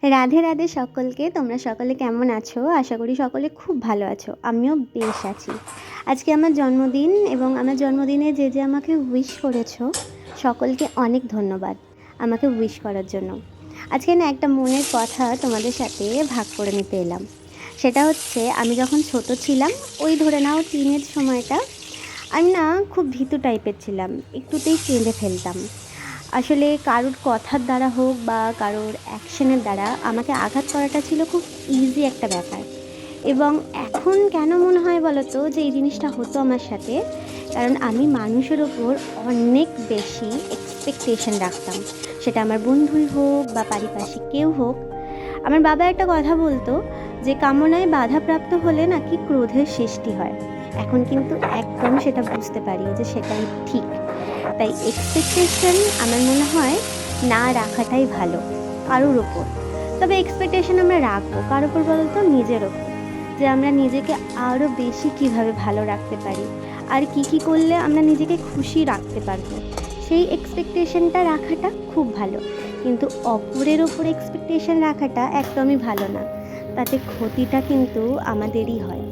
রাধে রাধে সকলকে। তোমরা সকলে কেমন আছো? আশা করি সকলে খুব ভালো আছো। আমিও বেশ আছি। আজকে আমার জন্মদিন এবং আমার জন্মদিনে যে আমাকে উইশ করেছো সকলকে অনেক ধন্যবাদ আমাকে উইশ করার জন্য। আজকে না একটা মনের কথা তোমাদের সাথে ভাগ করে নিতে এলাম। সেটা হচ্ছে, আমি যখন ছোট ছিলাম, ওই ধরে নাও টিনের সময়টা, আমি না খুব ভীতু টাইপের ছিলাম, একটুতেই কেঁদে ফেলতাম। আসলে কারোর কথার দ্বারা হোক বা কারোর অ্যাকশনের দ্বারা আমাকে আঘাত করাটা ছিল খুব ইজি একটা ব্যাপার। এবং এখন কেন মনে হয় বলো তো যে এই জিনিসটা হতো আমার সাথে, কারণ আমি মানুষের ওপর অনেক বেশি এক্সপেকটেশন রাখতাম। সেটা আমার বন্ধুই হোক বা পারিপার্শ্বিক কেউ হোক। আমার বাবা একটা কথা বলতো যে কামনায় বাধাপ্রাপ্ত হলে নাকি ক্রোধের সৃষ্টি হয়। এখন কিন্তু একদম সেটা বুঝতে পারি যে সেটাই ঠিক। তাই এক্সপেকটেশন আমার মনে হয় না রাখাটাই ভালো কারোর ওপর। তবে এক্সপেকটেশন আমরা রাখবো কার ওপর বলতো? নিজের ওপর। যে আমরা নিজেকে আরও বেশি কিভাবে ভালো রাখতে পারি, আর কি করলে আমরা নিজেকে খুশি রাখতে পারবো, সেই এক্সপেকটেশনটা রাখাটা খুব ভালো। কিন্তু অপরের ওপর এক্সপেকটেশন রাখাটা একদমই ভালো না। তাতে ক্ষতিটা কিন্তু আমাদেরই হয়।